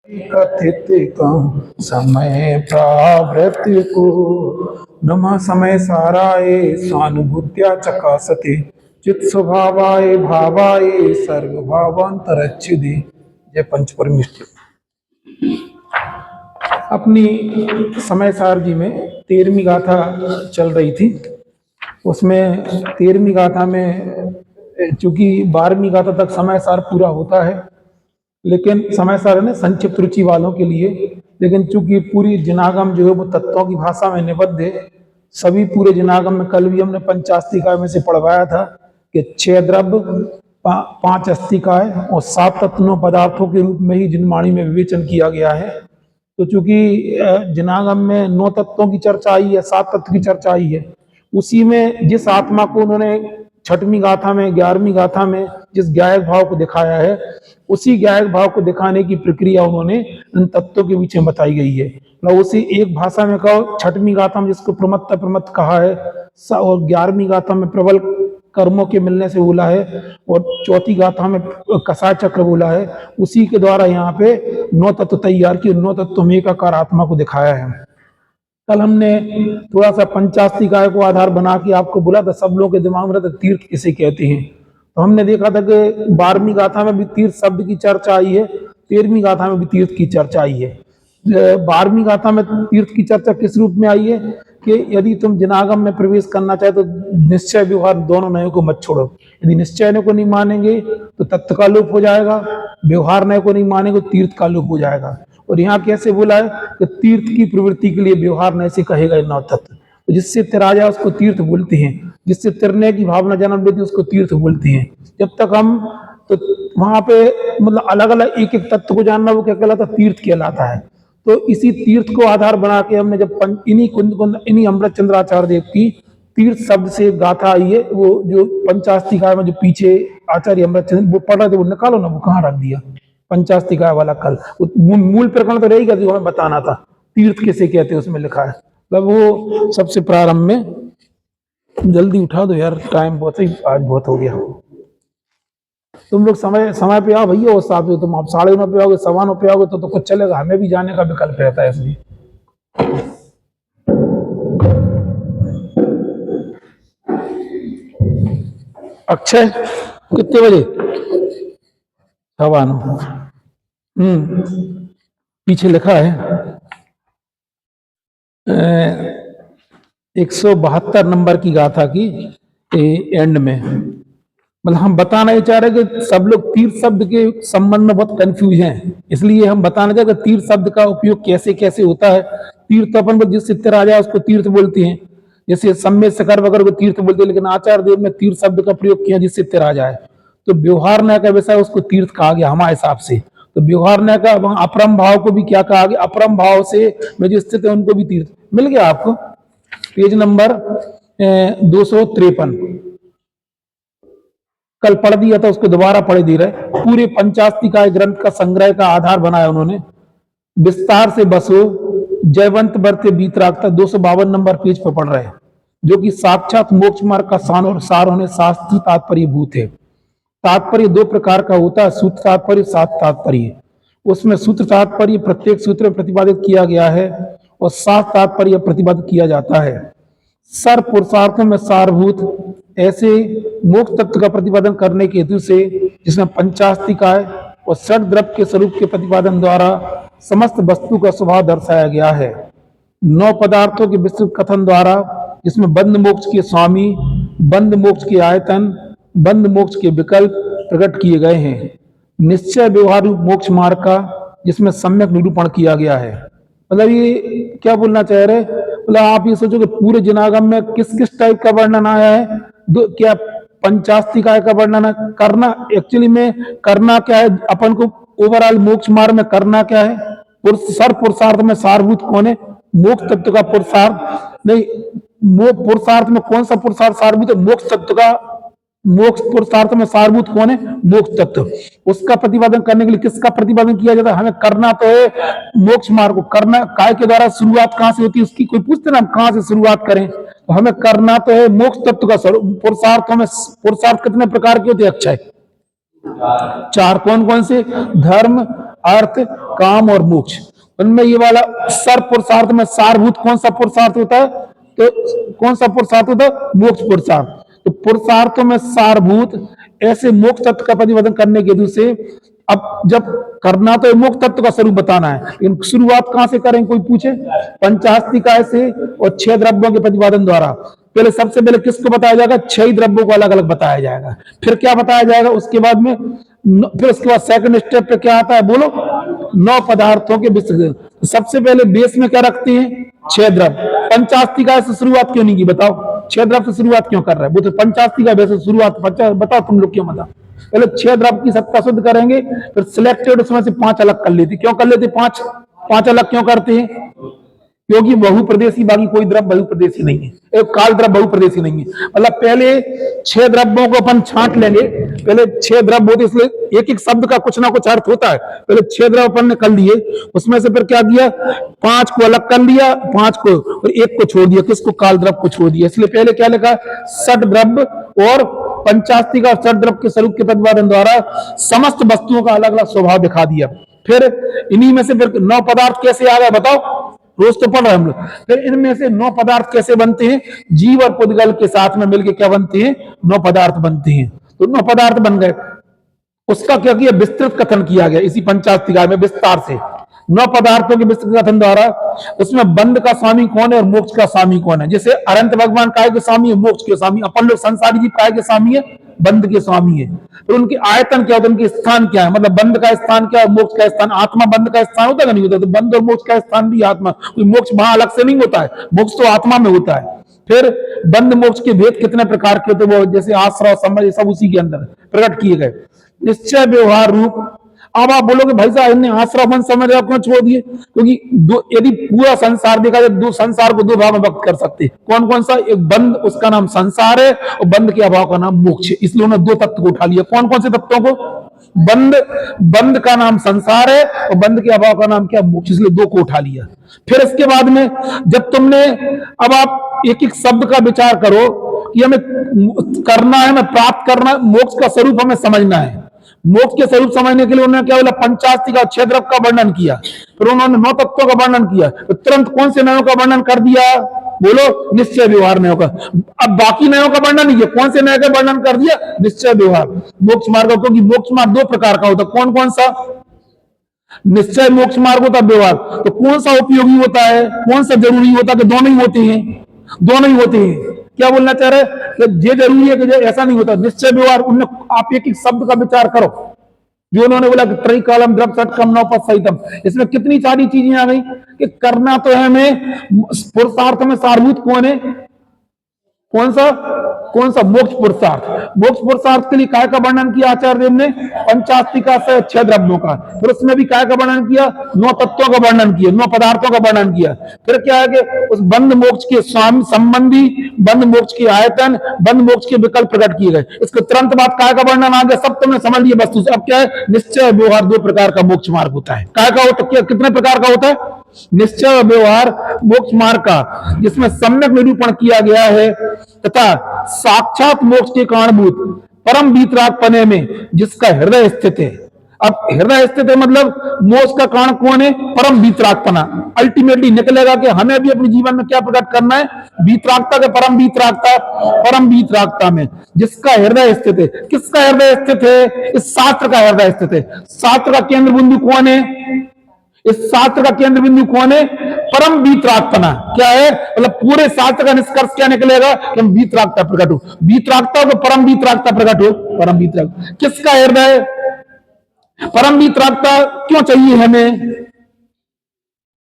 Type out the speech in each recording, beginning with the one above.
कथित कहूँ समय प्रावृत्ति को, नमः समय साराय स्वानुभूत्या चकासते, चित स्वभावाय भावाय सर्वभावांतरच्छिदे। जय पंच परमेष्टि। अपनी समय सार जी में 13वीं गाथा चल रही थी। उसमें 13वीं गाथा में चूंकि 12वीं गाथा तक समय सार पूरा होता है, लेकिन समय सार ने संक्षिप्त रुचि वालों के लिए, लेकिन चूंकि पूरी जिनागम जो है वो तत्वों की भाषा में निबद्ध है। सभी पूरे जिनागम में कल भी हमने पंचास्तिकाय में से पढ़वाया था कि 6 द्रव्य 5 अस्तिकाय और 7 तत्वों पदार्थों के रूप में ही जिनवाणी में विवेचन किया गया है। तो चूंकि जिनागम में 9 तत्वों की चर्चा आई है, 7 तत्व की चर्चा आई है, उसी में जिस आत्मा को उन्होंने 6वीं गाथा में 11वीं गाथा में जिस ज्ञायक भाव को दिखाया है, उसी ज्ञायक भाव को दिखाने की प्रक्रिया उन्होंने इन तत्वों के पीछे बताई गई है। मतलब उसी एक भाषा में कहो, 6वीं गाथा में जिसको प्रमत्त प्रमत्त कहा है और 11वीं गाथा में प्रबल कर्मों के मिलने से बोला है और 4थी गाथा में कसाय चक्र बोला है, उसी के द्वारा यहाँ पे 9 तत्व तैयार किए, 9 तत्व में एकाकार आत्मा को दिखाया है। कल हमने थोड़ा सा पंचास्तिकाय को आधार बना के आपको बोला था, सब लोगों के दिमाग में रहता तीर्थ किसे कहते हैं। तो हमने देखा था कि 12वीं गाथा में भी तीर्थ शब्द की चर्चा आई है, 13वीं गाथा में भी तीर्थ की चर्चा आई है। 12वीं गाथा में तीर्थ की चर्चा किस रूप में आई है कि यदि तुम जिनागम में प्रवेश करना चाहे तो निश्चय व्यवहार दोनों नयों को मत छोड़ो। यदि निश्चय नय को नहीं मानेंगे तो तत्व का लोप हो जाएगा, व्यवहार नय को नहीं मानेंगे तो तीर्थ का लोप हो जाएगा। और यहाँ कैसे बोला है कि तीर्थ की प्रवृत्ति के लिए व्यवहार नय से कहेगा 9 तत्व। तो जिससे तिर जाए उसको तीर्थ बोलते हैं, जिससे तिरने की भावना जन्म लेती है उसको तीर्थ बोलते हैं। जब तक हम तो वहां पे मतलब अलग अलग एक एक तत्व को जानना, वो क्या कहलाता, तीर्थ कहलाता है। तो इसी तीर्थ को आधार बना के हमने जब इन्हीं अमृत चंद्राचार्य देव की तीर्थ शब्द से गाथा आई है, वो जो पंचास्तिकाय में जो पीछे आचार्य अमृत चंद्र वो पढ़ रहे थे, वो निकालो ना, वो कहाँ रख दिया पंचास्तिकाय वाला। कल मूल प्रकरण तो रहेगा जो हमें बताना था, तीर्थ किसे कहते हैं उसमें लिखा है। मतलब वो सबसे प्रारंभ में, जल्दी उठा दो यार, टाइम बहुत ही आज बहुत हो गया। तुम लोग समय पे आओ भैया, उस हिसाब से तुम आप 9:30 पे आओगे, 9:15 पे आओगे तो कुछ चलेगा, हमें भी जाने का विकल्प रहता है। इसलिए अक्षय कितने बजे? 9:15। पीछे लिखा है 172 नंबर की गाथा की एंड में। मतलब हम बताना ही चाह रहे कि सब लोग तीर्थ शब्द के संबंध में बहुत कंफ्यूज हैं, इसलिए हम बताना चाहते हैं तीर्थ शब्द का उपयोग कैसे कैसे होता है। तीर्थ अपन जिस चित्त आ जाए उसको तीर्थ बोलते हैं, जैसे सम्यक सकर वगैरह को तीर्थ बोलते हैं, लेकिन आचार्य देव ने तीर्थ शब्द का प्रयोग किया जिससे चित्त आ जाए। तो व्यवहार न का विषय उसको तीर्थ कहा गया हमारे हिसाब से। तो व्यवहार न का अपरम भाव को भी क्या कहा गया, अपरम भाव से में जो स्थित है उनको भी तीर्थ। मिल गया आपको पेज नंबर 253। कल पढ़ दिया था, उसको दोबारा पढ़ दे रहे। पूरे पंचास्तिकाय ग्रंथ का संग्रह का आधार बनाया उन्होंने, विस्तार से बसो जयवंत बरते बीतरागता 252 नंबर पेज पर पढ़ रहे हैं, जो कि साक्षात मोक्ष मार्ग का सार होने शास्त्र तात्पर्य भूत है। तात्पर्य 2 प्रकार का होता है, सूत्र तात्पर्य, शास्त्र तात्पर्य। उसमें सूत्र तात्पर्य प्रत्येक सूत्र में प्रतिपादित किया गया है और शास्त्र तात्पर्य प्रतिपादित किया जाता है। सर्व पुरुषार्थों में सारभूत ऐसे मोक्ष तत्व का प्रतिपादन करने के हेतु से, जिसमें पंचास्तिकाय और षड द्रव्य के स्वरूप के प्रतिपादन द्वारा समस्त वस्तु का स्वभाव दर्शाया गया है। 9 पदार्थों के विस्तृत कथन द्वारा, जिसमें बंध मोक्ष के स्वामी, बंध मोक्ष के आयतन, बंध मोक्ष के विकल्प प्रकट किए गए हैं। निश्चय व्यवहार रूप मोक्ष मार्ग का, जिसमें सम्यक निरूपण किया गया है। मतलब ये क्या बोलना चाह रहे, मतलब आप ये सोचो कि पूरे जिनागम में किस किस टाइप का वर्णन आया है। क्या पंचास्तिकाय का वर्णन करना, एक्चुअली में करना क्या है अपन को, ओवरऑल मोक्ष मार्ग में करना क्या है, सर्व पुरुषार्थ में सारभूत कौन है, मोक्ष तत्व का पुरुषार्थ नहीं, पुरुषार्थ में कौन सा पुरुषार्थ सारभूत है, मोक्ष तत्व का, मोक्ष पुरुषार्थ में सारभूत कौन है, मोक्ष तत्व। उसका प्रतिपादन करने के लिए किसका प्रतिपादन किया जाता है, हमें करना तो है मोक्ष मार्ग को। करना काय के द्वारा शुरुआत कहां से होती है, उसकी कोई पूछते ना हम कहां से शुरुआत करें, तो हमें करना तो है मोक्ष तत्व का स्वरूप। पुरुषार्थों में पुरुषार्थ कितने प्रकार के होते हैं अक्षय? 4। कौन कौन से? धर्म, अर्थ, काम और मोक्ष। उनमें ये वाला सर पुरुषार्थ में सारभूत कौन सा पुरुषार्थ होता है? तो कौन सा पुरुषार्थ होता है? मोक्ष पुरुषार्थ। तो पुरुषार्थों में सारभूत ऐसे मोक्ष तत्व का प्रतिपादन करने के हेतु से अब जब करना तो मोक्ष तत्व का स्वरूप बताना है, लेकिन शुरुआत कहां से करें कोई पूछे? पंचास्तिकाय से और 6 द्रव्यों के प्रतिपादन द्वारा। पहले सबसे पहले किसको बताया जाएगा? 6 द्रव्यों को अलग अलग बताया जाएगा। फिर क्या बताया जाएगा उसके बाद में? फिर उसके बाद सेकंड स्टेप पे क्या आता है बोलो? 9 पदार्थों के विस्तृत। सबसे पहले बेस में क्या रखते हैं? 6 द्रव्य। पंचास्तिकाय से शुरुआत क्यों नहीं की बताओ? 6 द्रव्य से शुरुआत क्यों कर रहा है? वो तो पंचास्तिकाय से शुरुआत बताओ तुम लोग क्यों? बताओ। पहले 6 द्रव्य की सत्ता शुद्ध करेंगे, फिर सिलेक्टेड उसमें से 5 अलग कर लेते। क्यों कर लेते? 5 अलग क्यों करते हैं? क्योंकि बहुप्रदेशी बाकी कोई द्रव्य बहुप्रदेशी नहीं है, एक काल द्रव्य बहुप्रदेशी नहीं है। मतलब पहले 6 द्रव्यों को अपन छांट लेंगे। पहले 6 द्रव्य होते, इसलिए एक एक शब्द का कुछ ना कुछ अर्थ होता है। पहले 6 द्रव्य अपन ने कर लिए, उसमें से फिर क्या किया? 5 को अलग कर लिया, 5 को और 1 को छोड़ दिया। किसको? काल द्रव्य को छोड़ दिया। इसलिए पहले क्या लिखा? षट द्रव्य और पंचास्तिका षट द्रव्य के स्वरूप के प्रतिपादन द्वारा समस्त वस्तुओं का अलग अलग स्वभाव दिखा दिया। फिर इन्हीं में से फिर 9 पदार्थ कैसे आ गए बताओ? रोज तो पढ़ रहे हम लोग। फिर इनमें से 9 पदार्थ कैसे बनते हैं? जीव और पुद्गल के साथ में मिलकर क्या बनते हैं? 9 पदार्थ बनते हैं। तो 9 पदार्थ बन गए, उसका क्या किया? विस्तृत कथन किया गया इसी पंचास्तिकाय में विस्तार से। 9 पदार्थों के विस्तृत कथन द्वारा उसमें बंध का स्वामी कौन है और मोक्ष का स्वामी कौन है? जैसे अनंत भगवान काय के स्वामी है, मोक्ष के स्वामी। अपन लोग संसारी जीव काय के स्वामी है? बंध के स्वामी है। तो उनके आयतन क्या होता है? उनके स्थान क्या है? मतलब बंध का स्थान क्या है, मोक्ष का स्थान? आत्मा बंध का स्थान होता है नहीं होता? तो बंध और मोक्ष का स्थान भी आत्मा। कोई मोक्ष वहां अलग से नहीं होता है, मोक्ष तो आत्मा में होता है। फिर बंध मोक्ष के भेद कितने प्रकार के होते? वो जैसे आश्रय समझ सब उसी के अंदर प्रकट किए गए। निश्चय व्यवहार रूप। अब आप बोलोगे भाई साहब इन्हें आश्रय समझ क्यों छोड़ दिए? क्योंकि यदि पूरा संसार देखा जाए, दो संसार को 2 भाग में व्यक्त कर सकते हैं। कौन कौन सा? एक बंध, उसका नाम संसार है, और बंध के अभाव का नाम मोक्ष है। इसलिए उन्होंने 2 तत्व को उठा लिया। कौन कौन से तत्वों को? बंध का नाम संसार है और बंध के अभाव का नाम क्या? मोक्ष। इसलिए 2 को उठा लिया। फिर इसके बाद में जब तुमने, अब आप एक एक शब्द का विचार करो कि हमें करना है, हमें प्राप्त करना है, मोक्ष का स्वरूप हमें समझना है। मोक्ष के स्वरूप समझने के लिए उन्होंने क्या बोला? पंचास्तिका 6 द्रव्य का वर्णन किया। फिर उन्होंने 9 तत्वों का वर्णन किया। तो तुरंत कौन से नयों का वर्णन कर दिया? बोलो, निश्चय व्यवहार नयों का। अब बाकी नयों का वर्णन नहीं किया। कौन से नय का वर्णन कर दिया? निश्चय व्यवहार मोक्ष मार्ग। क्योंकि मोक्ष मार्ग 2 प्रकार का होता है। कौन कौन सा? निश्चय मोक्ष मार्ग होता है व्यवहार। तो कौन सा उपयोगी होता है, कौन सा जरूरी होता है? कि दोनों ही होते हैं, दोनों ही होते हैं। क्या बोलना चाह रहे हैं? कि ये जरूरी है कि ऐसा नहीं होता। निश्चय व्यवहार, उनने आप एक एक शब्द का विचार करो। जो उन्होंने बोला कि त्रैकालम द्रव्य षटकम नवपद सहितम, इसमें कितनी सारी चीजें आ गई कि करना तो है हमें। पुरुषार्थ में सारभूत कौन है? कौन सा? मोक्ष पुरुषार्थ। मोक्ष पुरुषार्थ के लिए काय का वर्णन किया आचार्य देव ने? पंचास्तिका से 6 द्रव्यों का। फिर उसमें भी काय का वर्णन किया? 9 तत्वों का वर्णन किया, 9 पदार्थों का वर्णन किया। फिर क्या है कि उस बंध मोक्ष के संबंधी, बंध मोक्ष के आयतन, बंध मोक्ष के विकल्प प्रकट किए गए। इसके तुरंत बाद काय का वर्णन आ गया। सब तुमने समझ लिया वस्तु से। अब क्या है? निश्चय व्यवहार 2 प्रकार का मोक्ष मार्ग होता है। काय का होता है? कितने प्रकार का होता है? निश्चय व्यवहार मोक्ष मार्ग का, जिसमें सम्यक निरूपण किया गया है तथा साक्षात मोक्ष के कारणभूत परम वीतरागपने में जिसका हृदय स्थित है। अब हृदय स्थित है मतलब मोक्ष का कारण कौन है? परम वीतरागपना। अल्टीमेटली निकलेगा कि हमें भी अपने जीवन में क्या प्रकट करना है? वीतरागता के परम वीतरागता, परम वीतरागता में जिसका हृदय स्थित है। किसका हृदय स्थित है? इस शास्त्र का हृदय स्थित है। शास्त्र का केंद्र बिंदु कौन है? इस शास्त्र का केंद्र बिंदु कौन है? परम वीतरागपना। क्या है? मतलब पूरे शास्त्र का निष्कर्ष क्या निकलेगा? कि हम वीतरागता प्रकट हो, वीतरागता हो तो परम वीतरागता प्रकट हो। परम वीतरागता किसका हृदय? परम वीतरागता क्यों चाहिए हमें?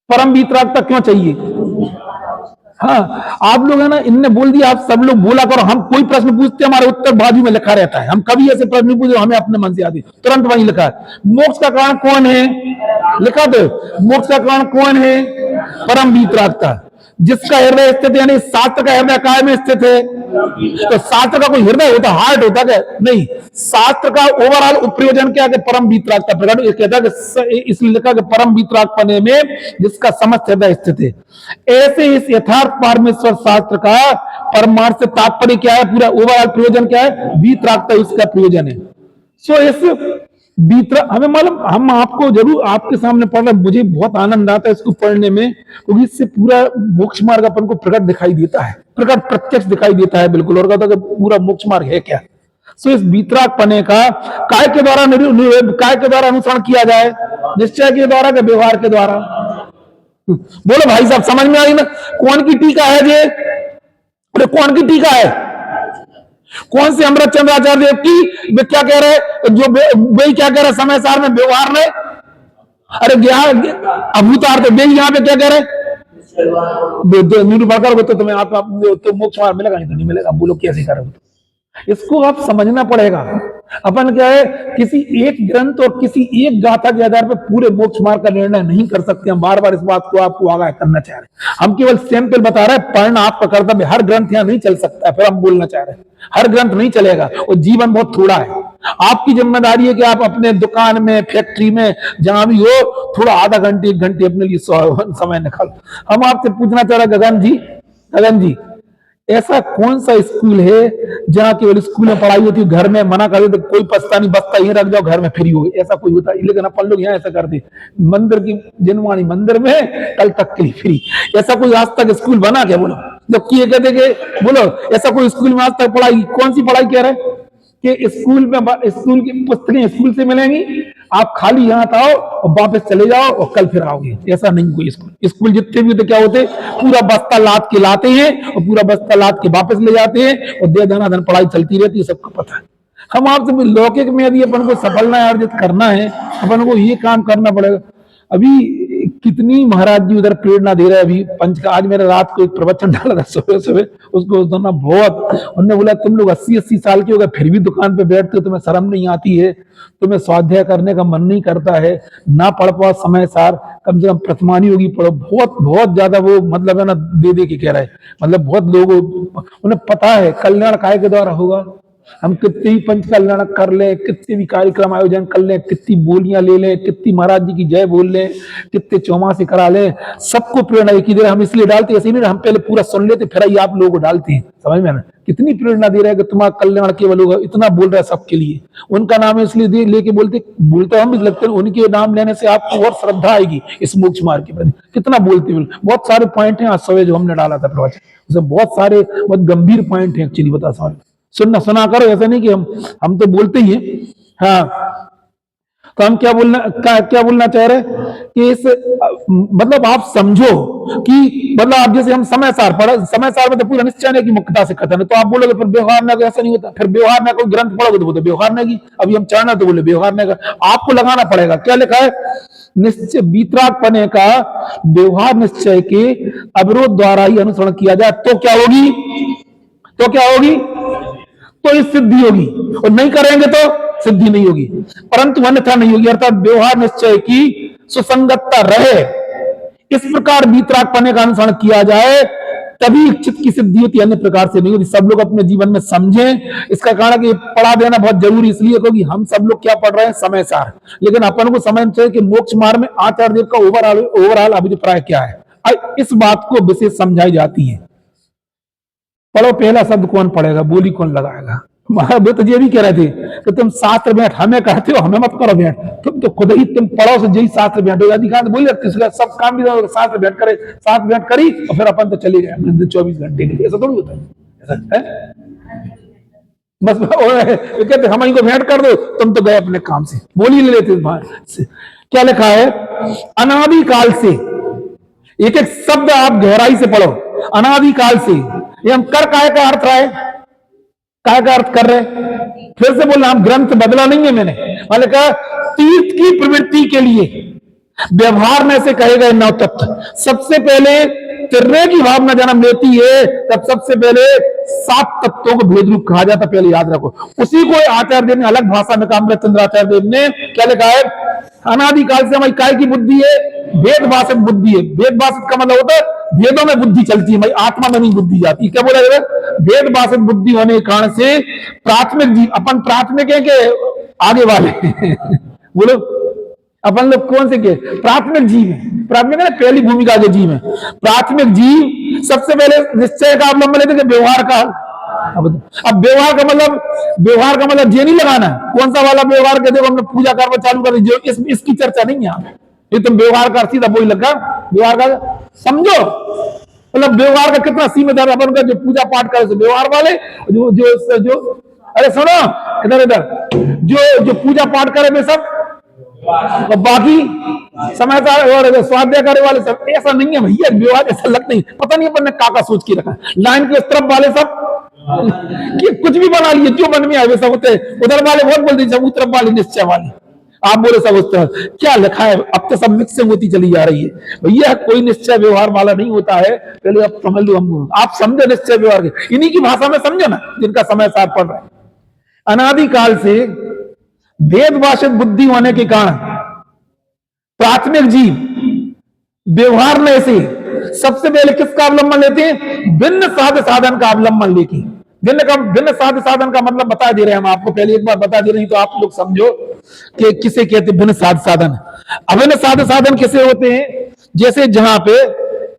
परम वीतरागता क्यों चाहिए? हाँ, आप लोग है ना, इनने बोल दिया, आप सब लोग बोला करो। हम कोई प्रश्न पूछते हमारे उत्तर बाजू में लिखा रहता है। हम कभी ऐसे प्रश्न नहीं पूछते, हमें अपने मन से आती, तुरंत वहीं लिखा है। मोक्ष का कारण कौन है? लिखा दो। मोक्ष का कारण कौन है? परम वीतरागता। जिसका हृदय स्थित है, यानी शास्त्र का हृदय काय में स्थित है? तो शास्त्र का कोई हृदय होता, हार्ट होता क्या? नहीं। शास्त्र का ओवरऑल उपप्रयोजन क्या है? परम वीतरागता प्रकट। कहता है कि इसलिए लिखा कि परम वीतरागपने में जिसका समस्त हृदय स्थित है। ऐसे इस यथार्थ परमेश्वर शास्त्र का परमार्थ से तात्पर्य क्या है? पूरा ओवरऑल प्रयोजन क्या है? वीतरागता उसका प्रयोजन है। सो इस बीतरा हमें मालूम, हम आपको जरूर आपके सामने पढ़ रहे, मुझे बहुत आनंद आता है इसको पढ़ने में, क्योंकि इससे पूरा मोक्ष मार्ग अपन को प्रकट दिखाई देता है, प्रकट प्रत्यक्ष दिखाई देता है बिल्कुल, और कहता है कि पूरा मोक्ष मार्ग है क्या। सो इस बीतराग पने का काय के द्वारा काय के द्वारा अनुसरण किया जाए, निश्चय के द्वारा के व्यवहार के द्वारा। बोलो भाई साहब, समझ में आई ना? कौन की टीका है ये? अरे कौन की टीका है? कौन से अमृत चंद्राचार्य देव की? वे क्या कह रहे, जो वे क्या कह रहे समय सार में व्यवहार में, अरे अभूतार्थ वे यहाँ पे क्या कह रहे, निरूपण तो तुम्हें आप तो मोक्ष मार्ग मिलेगा, नहीं तो नहीं मिलेगा। बोलो कैसे करोगे? इसको आप समझना पड़ेगा। अपन क्या है, किसी एक ग्रंथ और किसी एक गाथा के आधार पर पूरे मोक्ष मार्ग का निर्णय नहीं कर सकते। हम बार बार इस बात को आपको आगाह करना चाह रहे हैं। हम केवल सैंपल बता रहे हैं, पढ़ना आपका कर्तव्य। हर ग्रंथ यहाँ नहीं चल सकता है, फिर हम बोलना चाह रहे हैं हर ग्रंथ नहीं चलेगा, और जीवन बहुत थोड़ा है। आपकी जिम्मेदारी है कि आप अपने दुकान में, फैक्ट्री में, जहां भी हो, थोड़ा आधा घंटे 1 घंटे अपने लिए समय निकालो। हम आपसे पूछना चाह रहे हैं गगन जी, ऐसा कौन सा स्कूल है जहां केवल स्कूल में पढ़ाई होती है, घर में मना कर दे तो कोई पछता नहीं, बस्ता यहीं रख जाओ, घर में फ्री हो गए, ऐसा कोई होता है? लेकिन अपन लोग यहाँ ऐसा करते, मंदिर की जिनवाणी मंदिर में, कल तक के लिए फ्री। ऐसा कोई आज तक स्कूल बना क्या? बोलो, जबकि ये कहते कि बोलो ऐसा कोई स्कूल में आज तक पढ़ाई, कौन सी पढ़ाई कह रहे कि स्कूल में, स्कूल की पुस्तकें स्कूल से मिलेंगी, आप खाली यहाँ आओ और वापस चले जाओ और कल फिर आओगे? ऐसा नहीं कोई स्कूल जितने भी तो क्या होते, पूरा बस्ता लाद के लाते हैं और पूरा बस्ता लाद के वापस ले जाते हैं, और दे धनाधन पढ़ाई चलती रहती है, सबको पता है। हम आपसे लौकिक में यदि अपन को सफलता अर्जित करना है, अपन को ये काम करना पड़ेगा। अभी कितनी महाराज जी उधर प्रेरणा दे रहे हैं। अभी पंच का आज मेरे रात को एक प्रवचन डाला था सुबह सुबह, उसको सुनना बहुत, उन्होंने बोला तुम लोग 80-80 साल के हो गए फिर भी दुकान पे बैठते हो, तुम्हें शर्म नहीं आती है, तुम्हें स्वाध्याय करने का मन नहीं करता है, ना पढ़ पाओ समय सार, कम से कम प्रथमानी होगी पढ़ो। बहुत बहुत ज्यादा वो मतलब है ना, दे के कह रहा है, मतलब बहुत लोगों उन्हें पता है कल्याण काय के द्वारा होगा। हम कितने ही पंच कल्याण कर ले, कितने भी कार्यक्रम आयोजन कर ले, कितनी बोलियां ले लें, कितनी महाराज जी की जय बोल लें, कितने चौमासे करा ले, सबको प्रेरणा एक ही दे रहे। हम इसलिए डालते ऐसे नहीं, हम पहले पूरा सुन लेते फिर ही आप लोगों को डालते हैं। समझ में ना, कितनी प्रेरणा दे रहे हैं कि तुम्हारा कल्याण केवल होगा, इतना बोल रहा है सबके लिए। उनका नाम इसलिए लेके बोलते हम भी लगते हैं, उनके नाम लेने से आपको और श्रद्धा आएगी इस मोक्ष मार्ग के प्रति। कितना बोलते हैं, बहुत सारे पॉइंट हैं आज सुबह जो हमने डाला था प्रवचन, उसमें बहुत सारे बहुत गंभीर पॉइंट हैं एक्चुअली, बता समझ सुना करो, ऐसा नहीं कि हम तो बोलते ही हैं। हाँ, तो हम क्या बोलना चाह रहे हैं कि इस मतलब आप समझो कि मतलब आप जैसे हम समय सार पढ़ा, समय सार में तो पूरा निश्चय की मुक्तता से कथन है, तो आप बोलोगे फिर व्यवहार में ऐसा नहीं होता, फिर व्यवहार में कोई ग्रंथ पढ़ोगे तो बोलते व्यवहार में की, अभी हम चाहना तो बोले व्यवहार में का, आपको लगाना पड़ेगा। क्या लिखा है? निश्चय बीतराग पने का व्यवहार निश्चय के अवरोध द्वारा ही अनुसरण किया जाए तो क्या होगी, तो ये सिद्धि होगी, और नहीं करेंगे तो सिद्धि नहीं होगी, परंतु अन्यथा नहीं होगी। अर्थात व्यवहार निश्चय की सुसंगतता रहे, इस प्रकार बीतराग पने का अनुसरण किया जाए तभी इच्छित की सिद्धि होती, अन्य प्रकार से नहीं होती। सब लोग अपने जीवन में समझें। इसका कारण कि पढ़ा देना बहुत जरूरी इसलिए क्योंकि हम सब लोग क्या पढ़ रहे हैं, समय सार, लेकिन अपन को समझना चाहिए कि मोक्ष मार्ग में आचार्य देव का ओवरऑल अभिप्राय क्या है। इस बात को विशेष समझाई जाती है। पढ़ो, पहला शब्द कौन पढ़ेगा, बोली कौन लगाएगा। महाराज तो ये भी कह रहे थे कि तुम शास्त्र भेंट हमें कहते हो, हमें मत करो भेंट, तुम तो खुद ही तुम पढ़ो से यही शास्त्र भेंट होगा। अधिकांश बोल रखते सब काम भी शास्त्र भेंट करे, साथ भेंट करी और फिर अपन तो चले गए 24 घंटे के लिए। ऐसा थोड़ी होता है, ऐसा है बस कहते हम इनको भेंट कर दो, तुम तो गए अपने काम से, बोली ले लेते। क्या लिखा है? अनादिकाल से, एक एक शब्द आप गहराई से पढ़ो। अनादिकाल से, ये हम कर काय का अर्थ है, काय का अर्थ कर रहे, फिर से बोलना, हम ग्रंथ बदला नहीं है मैंने, मैंने कहा तीर्थ की प्रवृत्ति के लिए व्यवहार में से कहे गए 9 तत्व। सबसे पहले तिर्रे की भावना जन्म लेती है, तब सबसे पहले 7 तत्वों को भेद रूप कहा जाता, पहले याद रखो। उसी को आचार्य देव ने अलग भाषा में कहा, चंद्राचार्य देव ने क्या लिखा है? अनादिकाल से हमारी काय की बुद्धि है, भेद भाषित बुद्धि है। भेद भाषित का मतलब होता है भेदों में बुद्धि चलती है, भाई आत्मा में नहीं बुद्धि जाती। क्या बोला जाए? भेद भाषित बुद्धि होने के कारण से प्राथमिक जीव, अपन प्राथमिक है के आगे वाले बोलो, अपन लोग कौन से के प्राथमिक जीव है। प्राथमिक है पहली भूमिका के जीव है। प्राथमिक जीव सबसे पहले निश्चय का अवलंबन लेते व्यवहार का, अब व्यवहार का मतलब ये नहीं लगाना कौन सा वाला व्यवहार के देखो हमने पूजा कर्म चालू कर दी, इसकी चर्चा नहीं है यहाँ पे। ये तुम व्यवहार का सीधा वही लगा व्यवहार का समझो, मतलब व्यवहार का कितना सीमित है अपन का, जो पूजा पाठ करे व्यवहार वाले, जो जो जो अरे सुनो इधर इधर, जो जो पूजा पाठ करे वे सब, और बाकी समय और स्वाध्याय करे वाले सब, ऐसा नहीं है भैया व्यवहार ऐसा लगता नहीं, पता नहीं अपन ने काका सोच के रखा लाइन के उस तरफ वाले सब कि कुछ भी बना लिए जो मन में आए वे सब होते, उधर वाले बहुत बोलते सब उस तरफ वाले निश्चय वाले, आप बोले सब उस तरह क्या लिखा है, अब तो सब मिक्सिंग होती चली जा रही है भैया, कोई निश्चय व्यवहार वाला नहीं होता है, पहले आप समझ लो, हमको आप समझो निश्चय व्यवहार के, इन्हीं की भाषा में समझो ना जिनका समय साथ पढ़ रहा है। अनादिकाल से वेद भाषित बुद्धि होने के कारण प्राथमिक जीव व्यवहार में से सबसे पहले किसका अवलंबन लेते हैं, भिन्न साध साधन का अवलंबन लेके, भिन्न साध साधन का मतलब बता दे रहे हैं हम आपको, पहले एक बार बता दे रहे हैं तो आप लोग समझो कि किसे कहते हैं भिन्न साध साधन। अभिन्न साध साधन किसे होते हैं, जैसे जहां पे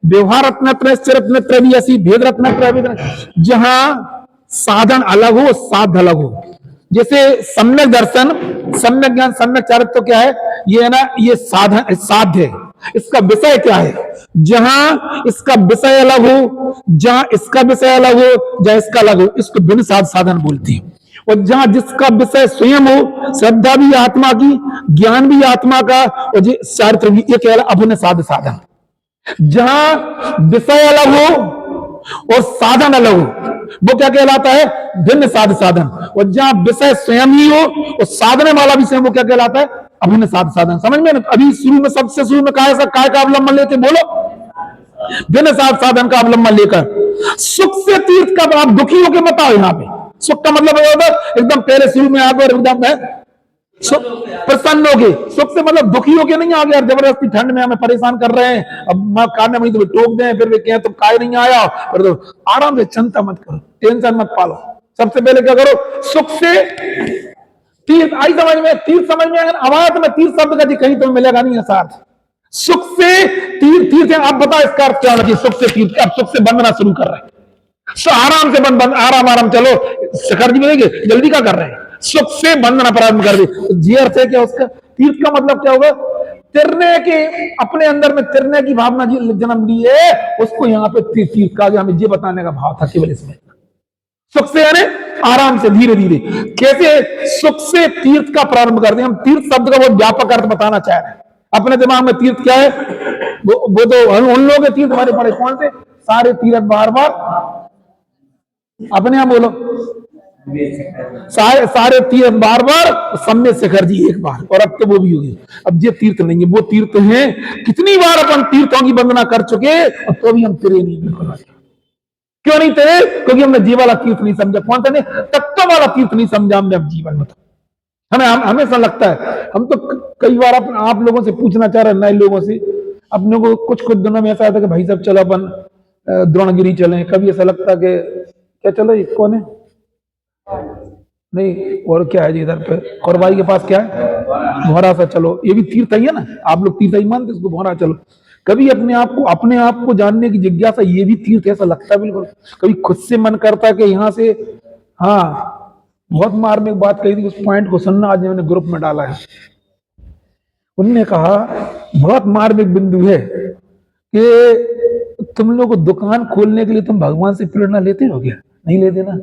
व्यवहार रत्नत्र स्थिर रत्नत्र भी ऐसी भेद रत्नत्र, जहां साधन अलग हो साध अलग हो, जैसे सम्यक दर्शन सम्यक ज्ञान सम्यक चारित्र्य तो क्या है, ये है ना, ये साधन साध्य है, इसका विषय क्या है, जहां इसका विषय अलग हो, जहां इसका विषय अलग हो, जहां इसका अलग हो, इसको भिन्न साध साधन बोलती है। और जहां जिसका विषय स्वयं हो, श्रद्धा भी आत्मा की, ज्ञान भी आत्मा का, और चारित्र्य भी, ये कहला अभिन्न साध साधन। जहां विषय अलग हो और साधन अलग हो वो क्या कहलाता है, भिन्न साध साधन। और जहां विषय स्वयं ही हो और साधने वाला भी स्वयं, वो क्या कहलाता है, अभिन्न साध साधन। समझ में ना, अभी शुरू में सबसे शुरू में काय का अवलंबन लेते बोलो, भिन्न साध साधन का अवलंबन लेकर सुख से तीर्थ का, आप दुखी होकर बताओ यहाँ पे, सुख का मतलब एकदम पहले शुरू में आगे एकदम प्रसन्न हो गए, सुख से मतलब दुखी हो गए नहीं आ गया, जबरदस्ती ठंड में हमें परेशान कर रहे हैं, अब खाने में तो टोक दें, फिर वे कहें तुम काय नहीं आया, फिर तो आराम से चिंता मत करो, टेंशन मत पालो, सबसे पहले क्या करो, सुख से तीर्थ आई समझ में, तीर्थ समझ में अगर आवाज में तीर्थ शब्द का कहीं तो मिलेगा नहीं ऐसा अर्थ, सुख से तीर्थ, तीर्थ आप बताओ इसका अर्थ क्या होना चाहिए, सुख से तीर्थ, अब सुख से बंधना शुरू कर रहे हैं, आराम से बंद आराम चलो, शिखर जी मिलेंगे जल्दी क्या कर रहे हैं, सुख से बंधना प्रारंभ कर दे, जी अर्थ है क्या उसका, तीर्थ का मतलब क्या होगा, तिरने के, अपने अंदर में तिरने की भावना जन्म ली है, उसको यहाँ पे तीर्थ का हमें ये बताने का भाव था केवल इसमें, सुख से यानी आराम से धीरे धीरे, कैसे सुख से तीर्थ का प्रारंभ कर दे, हम तीर्थ शब्द का बहुत व्यापक अर्थ बताना चाह रहे हैं, अपने दिमाग में तीर्थ क्या है, वो तो उन लोगों के तीर्थ हमारे पड़े कौन से, सारे तीर्थ बार बार अपने आप बोलो, सारे तीर्थ बार बार, सम्य शिखर जी एक बार, और अब तो वो भी होगी, अब ये तीर्थ नहीं है, वो तीर्थ हैं, कितनी बार अपन तीर्थों की वंदना कर चुके, और तो भी हम तेरे नहीं बिल्कुल, क्यों नहीं तेरे, क्योंकि हमने जीव वाला तीर्थ नहीं समझा, कौन सा नहीं, तत्व वाला तीर्थ नहीं समझा हमने अब जीवन में, हमें हमेशा लगता है, हम तो कई बार आप लोगों से पूछना चाह रहे हैं, नए लोगों से, अपने को कुछ दिनों में ऐसा आता है कि भाई साहब चलो अपन द्रोणगिरी चलें, कभी ऐसा लगता है कि क्या चलो ये कौन है, नहीं और क्या है जी इधर पे कोरबाई के पास क्या है, भौरा सा चलो, ये भी तीर्थ ही है ना, आप लोग तीर्थ ही मानते इसको, भौरा चलो, कभी अपने आप को जानने की जिज्ञासा, ये भी तीर्थ ऐसा लगता है बिल्कुल, कभी खुद से मन करता है कि यहाँ से, हाँ बहुत मार्मिक बात कही थी, उस पॉइंट को सुनना, आज मैंने ग्रुप में डाला है, उनने कहा बहुत मार्मिक बिंदु है कि तुम लोग दुकान खोलने के लिए तुम भगवान से प्रेरणा लेते हो क्या, नहीं लेते ना,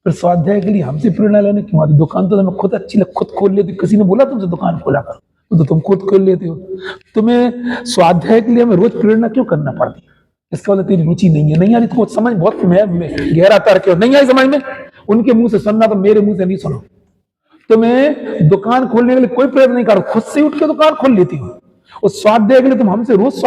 फिर स्वाध्याय के लिए हमसे प्रेरणा लेने क्यों आती, दुकान तो तुम्हें खुद अच्छी खुद खोल लेती, किसी ने बोला तुमसे दुकान खोला कर, तो तुम खुद खोल लेते हो, तुम्हें स्वाध्याय के लिए हमें रोज प्रेरणा क्यों करना पड़ती, इसका मतलब तेरी रुचि नहीं है, नहीं आ रही तुमको समझ, बहुत गहरा तर्क है, नहीं आई समझ में, उनके मुंह से सुनना, तो मेरे मुंह से नहीं सुनो, तुम्हें दुकान खोलने के लिए कोई प्रयत्न नहीं करो, खुद से उठ के दुकान खोल लेती हो, उस स्वाध्याय के लिए तुम हमसे रोज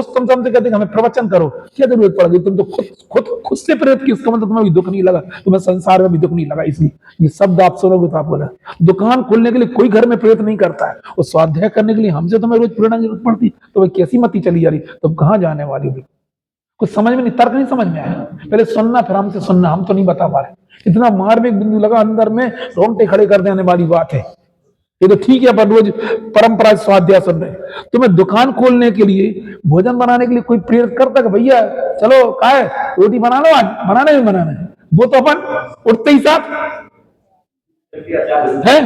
तुम हमसे कहते हमें प्रवचन करो, क्या जरूरत पड़ गई, तुम तो खुद से प्रेरित की, इसका मतलब तुम्हें दुख नहीं लगा, तुम्हें संसार में भी दुख नहीं लगा, इसलिए ये शब्द आप सुनोगे तो आप बोला, दुकान खोलने के लिए कोई घर में प्रेरित नहीं करता है, और स्वाध्याय करने के लिए हमसे तुम्हें रोज प्रेरणा की जरूरत पड़ती, तो वह कैसी मती चली जा रही, तुम कहाँ जाने वाली हो, कुछ समझ में नहीं, तर्क नहीं समझ में आया, पहले सुनना फिर हमसे सुनना, हम तो नहीं बता पा रहे, इतना मार्मिक बिंदु लगा अंदर में, रोंगटे खड़े कर देने वाली बात है, ये तो ठीक है पर रोज परंपरा स्वाध्याय सुन रहे, तुम्हें दुकान खोलने के लिए, भोजन बनाने के लिए कोई प्रेरित करता है भैया चलो काय रोटी बना लो, आज बनाना ही बनाना है, वो तो अपन उठते ही साथ है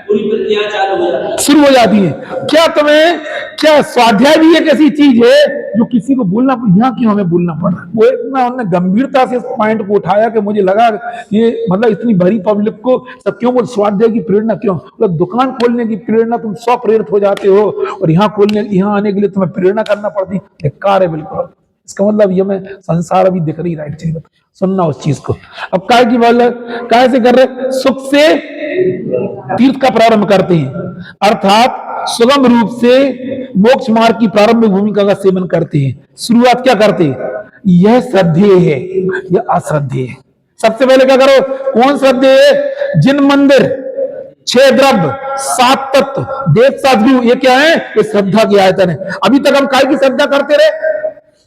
पूरी प्रक्रिया शुरू हो जाती है। क्या तुम्हें, क्या स्वाध्याय भी एक ऐसी चीज है जो किसी को बोलना, यहाँ क्यों हमें बोलना पड़ा? वो इतना उन्होंने गंभीरता से इस पॉइंट को उठाया कि मुझे लगा ये मतलब इतनी भरी पब्लिक को सब क्यों बोल, स्वाध्याय की प्रेरणा क्यों? मतलब दुकान खोलने की प्रेरणा तुम स्व प्रेरित हो जाते हो और यहाँ आने के लिए तुम्हें प्रेरणा करना पड़ती है। कार है बिल्कुल। इसका मतलब ये मैं संसार अभी दिख रही राइट चीज, सुनना उस चीज को। अब काय की बात, काय से कर रहे? सुख से तीर्थ का प्रारंभ करते हैं, अर्थात सुगम रूप से मोक्ष मार्ग की प्रारंभिक भूमिका का सेवन करते हैं। शुरुआत क्या करते हैं? यह श्रद्धेय है, यह अश्रद्धेय है। सबसे पहले क्या करो? कौन श्रद्धेय है? जिन मंदिर, 6 द्रव्य, 7 तत्व, देव शास्त्र, ये क्या है? ये श्रद्धा के आयतन है। अभी तक हम काय की श्रद्धा करते रहे?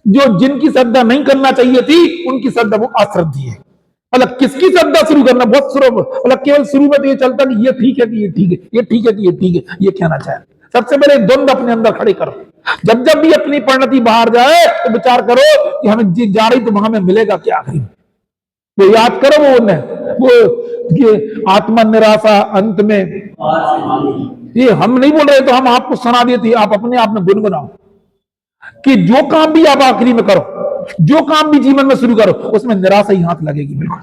जो जिनकी श्रद्धा नहीं करना चाहिए थी उनकी श्रद्धा, वो अश्रद्धि है। मतलब किसकी श्रद्धा शुरू करना? बहुत शुरू, मतलब केवल शुरू में तो ये चलता नहीं, ये ठीक है कि ये ठीक है, ये ठीक है कि ये ठीक है, ये कहना चाहे। सबसे पहले द्वंद्व अपने अंदर खड़े करो। जब जब भी अपनी परिणति बाहर जाए तो विचार करो कि हमें जा रही तो वहां में मिलेगा क्या आखिरी? वो याद करो वो ये आत्मा निराशा अंत में, ये हम नहीं बोल रहे तो हम आपको सुना देते, आप अपने आप में गुनगुनाओ कि जो काम भी आप आखिरी में करो, जो काम भी जीवन में शुरू करो, उसमें निराशा ही हाथ लगेगी बिल्कुल।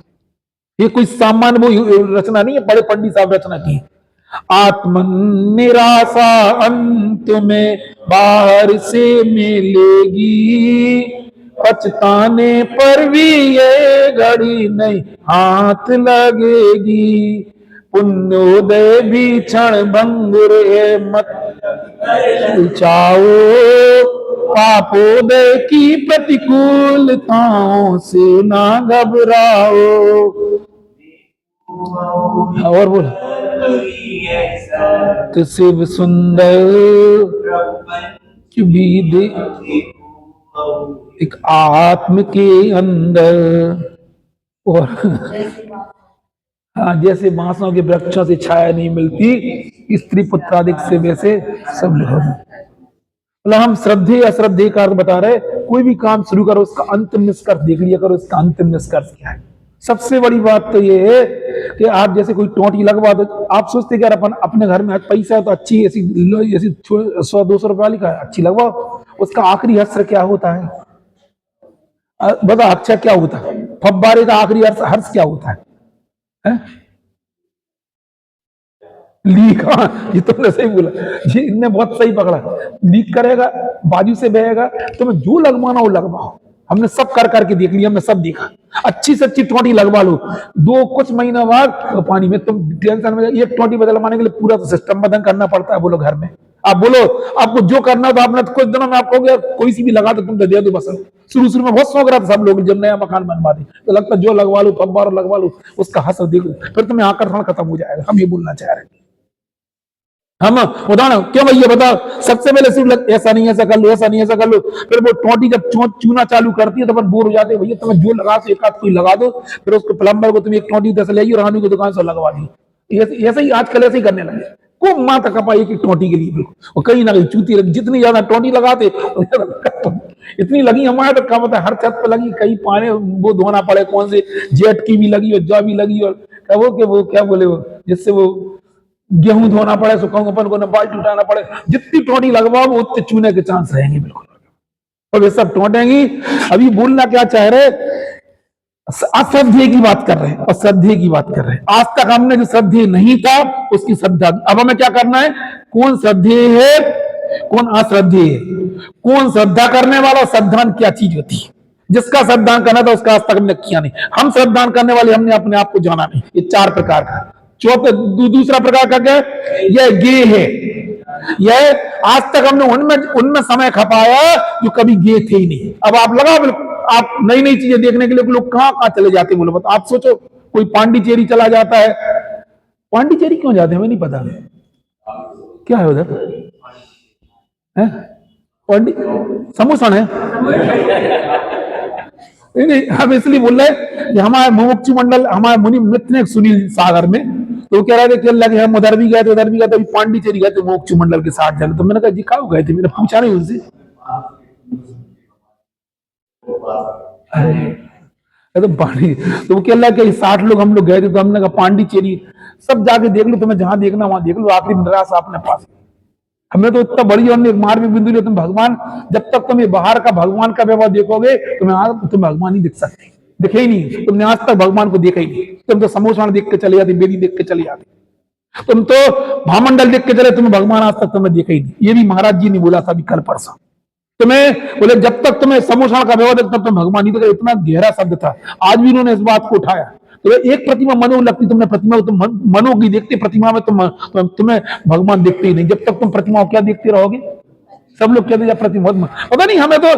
ये कोई सामान्य वो रचना नहीं है, बड़े पंडित साहब रचना की। आत्म निराशा अंत में बाहर से मिलेगी, पछताने पर भी ये घड़ी नहीं हाथ लगेगी। पुण्योदय भी क्षण भंगुर है मत चाओ, पापोदय की प्रतिकूलताओं से ना घबराओ। और बोल, तो शिव सुंदर भी दे एक आत्म के अंदर, और हाँ, जैसे बांसों के वृक्षों से छाया नहीं मिलती, स्त्री पुत्रादिक से वैसे सब लोग। मतलब हम श्रद्धे अश्रद्धे का अर्थ बता रहे, कोई भी काम शुरू करो उसका अंतिम निष्कर्ष देख लिया करो, इसका अंतिम निष्कर्ष क्या है। सबसे बड़ी बात तो ये है कि आप जैसे कोई टोटी लगवा दो, आप सोचते कि यार अपन अपने घर में पैसा है तो अच्छी ऐसी 100-200 रुपए वाली का अच्छी लगवाओ, उसका आखिरी हर्ष क्या होता है? बता, अक्षर क्या होता है? फब्बारे का आखिरी हर्ष क्या होता है? लीक। हाँ, ये तुमने सही बोला, ये इनने बहुत सही पकड़ा। लीक करेगा, बाजू से बहेगा, तुम्हें जो लगवाना हो लगवाओ। हमने सब कर करके देख लिया, हमने सब देखा। अच्छी से अच्छी टोटी लगवा लो, कुछ महीना बाद तो पानी में तुम टेंशन में। एक टोटी बदलवाने के लिए पूरा तो सिस्टम बदल करना पड़ता है। बोलो घर में आप बोलो, आपको जो करना था आपने तो कुछ दिनों में आपको कोई सी भी लगा दो, तुम तो दे दो बस। शुरू में बहुत शौक रहा था सब लोग, जब नया मकान बनवा दे तो लगता जो लगवा लो, फब्बारा लगवा लो, उसका हसर देखो, फिर तुम्हें आकर्षण खत्म हो जाएगा। हम ये बोलना चाह रहे हैं। हम उदाहरण क्यों भैया बताओ, सबसे पहले सिर्फ ऐसा नहीं ऐसा कर लो, ऐसा नहीं ऐसा कर लो, फिर वो टोटी जब चूना चालू करती है तो अपन बोर हो जाते हैं। भैया तुम्हें जो लगा तो एक आध कोई लगा दो, फिर उसको प्लम्बर को तुम एक टोटी 10 ले आई और रानी की दुकान से लगवा दी। ऐसे ही आजकल ऐसे ही करने लगे, को माथा कपा एक टोटी के लिए बिल्कुल, और कहीं ना कहीं चूती लगी। जितनी ज्यादा टोटी लगाते इतनी लगी हमारे तो क्या पता, हर छत पर लगी, कहीं पानी वो धोना पड़े, कौन से जेट की भी लगी और जा भी लगी, और वो क्या बोले वो, जिससे वो गेहूं धोना पड़े, सुखाऊं अपन को, बाल्टी उठाना पड़े। जितनी टोटी लगवाओ उतने चूने के चांस रहेंगे बिल्कुल, और वे सब टोटेंगी। अभी बोलना क्या चाह रहे, अश्रद्धेय की बात कर रहे हैं, अश्रद्धेय की बात कर रहे हैं। आज तक हमने जो श्रद्धेय नहीं था उसकी श्रद्धा, अब हमें क्या करना है? कौन श्रद्धेय है, कौन अश्रद्धेय है, कौन श्रद्धा करने वाला, श्रद्धान क्या चीज होती है। जिसका श्रद्धान करना था उसका आज तक हमने किया नहीं। हम श्रद्धान करने वाले हमने अपने आप को जाना नहीं। ये 4 प्रकार का। दूसरा प्रकार का क्या? यह गे है। यह आज तक हमने उनमें समय खपाया जो कभी गे थे ही नहीं। अब आप लगा बिल्कुल, आप नई नई चीजें देखने के लिए लोग कहां चले जाते हैं बोलो बता। आप सोचो कोई पांडिचेरी चला जाता है, पांडिचेरी क्यों जाते हैं हमें नहीं पता, क्या है उधर है? समोसन है? नहीं, हम इसलिए बोल रहे हमारे मुमुक्षु मंडल, हमारे मुनि मित्र ने सुनील सागर में, तो कह रहे थे कि लगे हम उधर भी गए थे, उधर भी गए थे, पांडिचेरी गए थे मुमुक्षु मंडल के साथ जाने। तो मैंने कहा जी कहाँ गए थे, मैंने पूछा नहीं उनसे। तो पांडी, तो वो कह रहा है कि 60 लोग हम लोग गए थे, तो हमने कहा पांडिचेरी सब जाके देख लो, तुम्हें जहां देखना वहां देख लो, आखिरी निराशा अपने पास। हमें तो इतना बड़ी और निर्माण में बिंदु तुम भगवान, जब तक तुम ये बाहर का भगवान का व्यवहार देखोगे तुम्हें भगवान ही दिख सकते, दिखे ही नहीं, तुमने आज तक भगवान को देखा ही नहीं। तुम तो समोसान देख के चले जाते, बेदी देख के चले जाते, तुम तो भामंडल देख के चले, तुम्हें भगवान आज तक तुम्हें देखा ही नहीं। ये भी महाराज जी ने बोला था अभी कल परसा, तुम्हें बोले जब तक तुम्हें समोसान का व्यवहार देखता तुम भगवान ही, तो इतना गहरा शब्द था। आज भी उन्होंने इस बात को उठाया। तो एक प्रतिमा मनो लगती, तुमने प्रतिमा तुम मनो की देखते, प्रतिमा में तुम्हें भगवान देखते ही नहीं। जब तक तुम प्रतिमा क्या देखते रहोगे, सब लोग कहते जब प्रतिमा, पता नहीं हमें तो,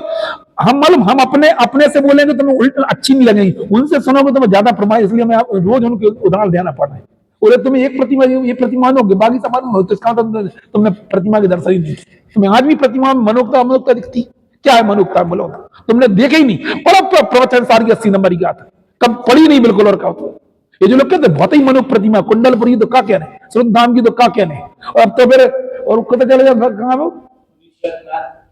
हम मालूम हम अपने से बोलेंगे तुम्हें उल्ट अच्छी नहीं लगेगी, उनसे सुनोगे तुम्हें ज्यादा प्रमाण, इसलिए हमें रोज उनके उदाहरण देना पड़ रहा है। बोले तुम्हें एक प्रतिमा, ये प्रतिमा मानोगे, बाकी सब मानोगे, तो इसका मतलब तुमने प्रतिमा के दर्शन ही नहीं। तुम्हें आज भी प्रतिमा में मनोक्ता अमनोक्ता दिखती, क्या है मनोक्ता बोलो, तुमने देखे ही नहीं। पर प्रवचन सार की 80 नंबर की आता, कब पढ़ी नहीं बिल्कुल। और कहा ये जो लोग कहते बहुत ही मनोक प्रतिमा, कुंडलपुरी तो क्या कहने, श्रुद्धाम की तो क्या कहने, और अब तो फिर और पता चले जाए कहां वो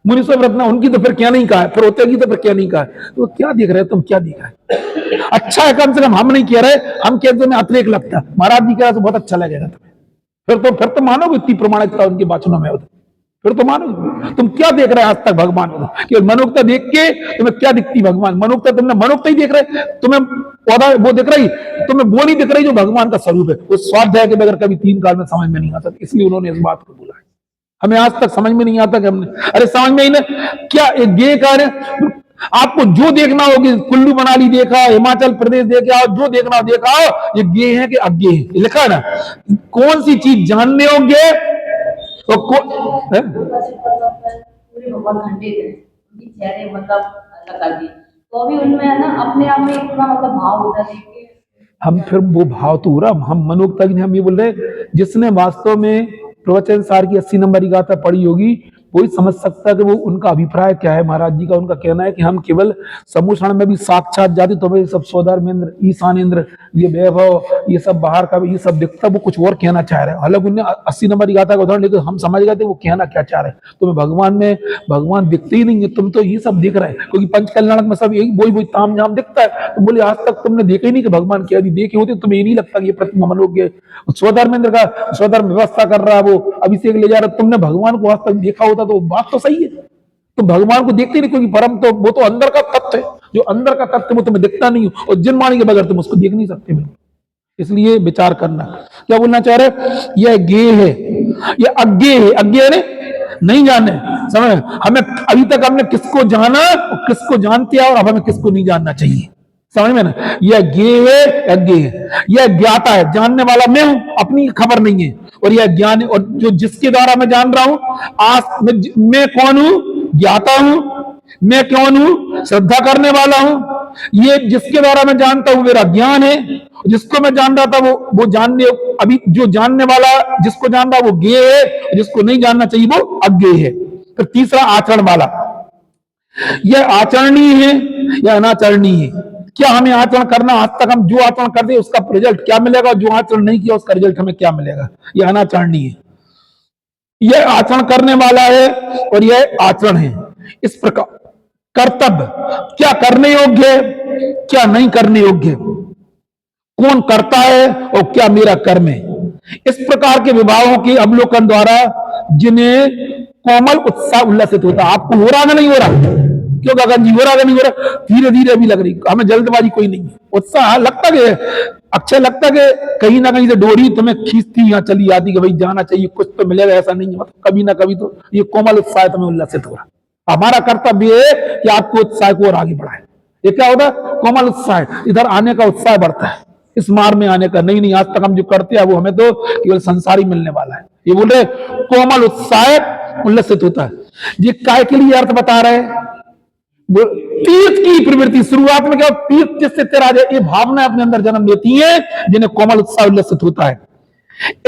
मुनीश्वर रत्ना, उनकी तो फिर क्या नहीं कहा है, फिर होते की तो फिर क्या नहीं कहा है। तो क्या देख रहे हो तुम, क्या देख रहे है? अच्छा है कम से कम हम नहीं कह रहे, हम कहते तुम्हें अतिरेक लगता है, महाराज जी कह रहे तो बहुत अच्छा लगेगा तुम्हें, फिर तो मानोगे इतनी प्रमाणिकता उनके वाचनों में, फिर तो मानोगे। तुम क्या देख रहे हैं आज तक भगवान को, कि मनोक्ता देख के तुम्हें क्या दिखती भगवान, मनोक्ता तुमने मनोक्ता ही देख रहे, तुम्हें पौधा वो दिख रही, तुम्हें वो नहीं दिख रही जो भगवान का स्वरूप है। वो स्वाध्याय के बगैर कभी 3 काल में समझ में नहीं आता, इसलिए उन्होंने इस बात को बोला है। हमें आज तक समझ में नहीं आता कि हमने, अरे समझ में ही ना क्या एक गे कार्य, आपको जो देखना होगी, कुल्लू मनाली देखा, हिमाचल प्रदेश देखा, जो देखना देखा, ये गे है कि अज्ञे है, लिखा है ना। कौन सी चीज जानने योग्य तो पूरे भगवान खंडित है, उनकी चेहरे मतलब अलग, तो अभी उनमें है ना अपने आप में इतना मतलब भाव होता है कि हम फिर वो भाव तो हो रहा, हम मनोक्ता की हम ये बोल रहे, जिसने वास्तव में प्रवचन सार की 80 नंबर की गाथा पढ़ी होगी वही समझ सकता है कि वो उनका अभिप्राय क्या है। महाराज जी का उनका कहना है कि हम केवल समूषण में भी साक्षात जाति, तो भाई सब सौधर्मेंद्र, ईशानेन्द्र, ये वैभव, ये सब बाहर का ये सब दिखता, वो कुछ और कहना चाह रहे हैं। हालांकि उन्हें 80 नंबर की गाथा का उदाहरण लेकर हम समझ गए थे वो कहना क्या चाह रहे हैं। तुम्हें भगवान में भगवान दिखते ही नहीं है, तुम तो ये सब दिख रहे हैं, क्योंकि पंच कल्याणक में सब यही वही ताम झाम दिखता है। तो बोले आज तक तुमने देखा ही नहीं कि भगवान क्या, देखे होते तुम्हें ये नहीं लगता कि ये प्रतिमा मनोज्ञ, स्वधर्मेंद्र का स्वधर्म व्यवस्था कर रहा है, वो अभिषेक ले जा रहा, तुमने भगवान को आज तक देखा होता तो बात तो सही है। तुम भगवान को देखते नहीं, क्योंकि परम तो वो तो अंदर का तत्व है, जो अंदर का तत्व वो तुम्हें दिखता नहीं हो, और जिन वाणी के बगैर तुम उसको देख नहीं सकते। इसलिए विचार करना, क्या बोलना चाह रहे, यह गे है, यह अज्ञे है, अज्ञे है नहीं जाने, समझ हमें अभी तक हमने किसको जाना और किसको जानते हैं, और अब हमें किसको नहीं जानना चाहिए, समझ में ना। यह ज्ञे है, अज्ञे है, यह ज्ञाता है, जानने वाला मैं हूं, अपनी खबर नहीं है, और यह ज्ञान, और जो जिसके द्वारा मैं जान रहा हूं, आज मैं कौन हूं, ज्ञाता हूं, मैं कौन हूं, श्रद्धा करने वाला हूं। ये जिसके द्वारा मैं जानता हूं मेरा ज्ञान है, जिसको मैं जान रहा था वो जानने, अभी जो जानने वाला जिसको जान रहा वो ज्ञेय है, जिसको नहीं जानना चाहिए वो अज्ञेय है। फिर तीसरा आचरण वाला, यह आचरणीय है या अनाचरणीय है। क्या हमें आचरण करना, आज तक हम जो आचरण करते उसका रिजल्ट क्या मिलेगा, जो आचरण नहीं किया उसका रिजल्ट हमें क्या मिलेगा, यह अनाचरणीय है। यह आचरण करने वाला है और यह आचरण है। इस प्रकार कर्तव्य, क्या करने योग्य है, क्या नहीं करने योग्य है, कौन करता है और क्या मेरा कर्म है, इस प्रकार के विभागों के अवलोकन द्वारा जिन्हें कोमल उत्साह उल्लसित होता। आपको हो रहा नहीं हो रहा, क्यों गगन जी हो रहा नहीं हो रहा, धीरे धीरे भी लग रही, हमें जल्दबाजी कोई नहीं है, उत्साह लगता है, अच्छा लगता है कि कहीं ना कहीं से डोरी तुम्हें खींचती यहाँ चली आती कि भाई जाना चाहिए, कुछ तो मिलेगा, ऐसा नहीं है, मतलब कभी ना कभी तो ये कोमल उत्साह तुम्हें उल्लसित हो रहा। हमारा कर्तव्य है कि आपको उत्साह को और आगे बढ़ाए। ये क्या होता है, कोमल उत्साह, इधर आने का उत्साह बढ़ता है, इस मार में आने का नहीं। आज तक हम जो करते हैं वो हमें तो केवल संसारी मिलने वाला है। ये बोल रहे कोमल उत्साह उल्लसित होता है। ये काय के लिए अर्थ बता रहे हैं, तीर्थ की प्रवृत्ति, शुरुआत में क्या तीर्थ जिससे तेरा ये भावना अपने अंदर जन्म लेती है, जिन्हें कोमल उत्साह उल्लसित होता है।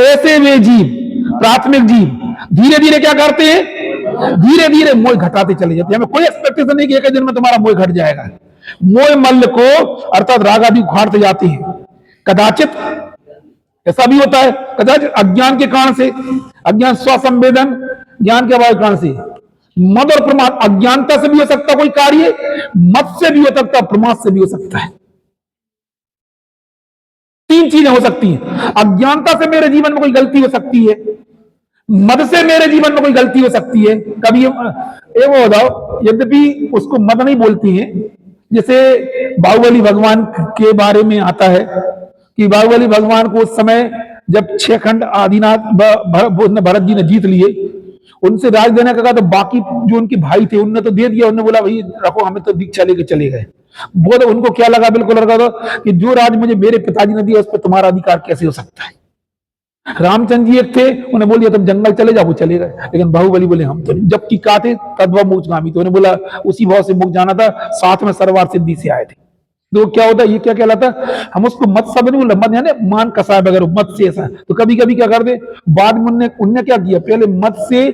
ऐसे वे जीव, प्राथमिक जीव धीरे धीरे क्या करते हैं, धीरे धीरे मोह घटाते चले जाते हैं। हमें कोई एक्सपेक्टेशन नहीं कि एक दिन में तुम्हारा मोह घट जाएगा। मोह मल्ल को अर्थात राग आदि उखाड़ते जाती है। कदाचित ऐसा भी होता है, कदाचित अज्ञान के कारण से, अज्ञान स्वसंवेदन ज्ञान के अभाव के कारण से, मद और प्रमाद, अज्ञानता से भी हो सकता कोई कार्य, मद से भी हो सकता, प्रमाद से भी हो सकता है। तीन चीजें हो सकती हैं। अज्ञानता से मेरे जीवन में कोई गलती हो सकती है, मद से मेरे जीवन में कोई गलती हो सकती है। कभी ये वो बताओ, यद्यपि उसको मद नहीं बोलती है, जैसे बाहुबली भगवान के बारे में आता है कि बाहुबली भगवान को उस समय जब 6 खंड आदिनाथ भरत जी ने जीत लिए, उनसे राज देने का कहा, तो बाकी जो उनके भाई थे उनने तो दे दिया, उन्होंने बोला भाई रखो, हमें तो दीक्षा लेके चले गए। वो तो उनको क्या लगा, बिल्कुल लगा था कि जो राज मुझे मेरे पिताजी ने दिया उस पर तुम्हारा अधिकार कैसे हो सकता है। रामचंद्र जी एक थे, उन्हें बोल दिया तुम जंगल चले जाओ, वो चले गए। लेकिन बाहुबली बोले हम तो नहीं, जबकि कहा थे तद्भव मोक्षगामी, तो उन्हें बोला उसी भाव से मुख जाना था, साथ में सरवार सिद्धि से आए थे। तो क्या होता है, ये क्या कहलाता, हम उसको मत सब नहीं बोल, मत यानी मान कसा वगैरह, मत से ऐसा। तो कभी कभी क्या करते, बाद में उनने क्या किया, पहले मत से,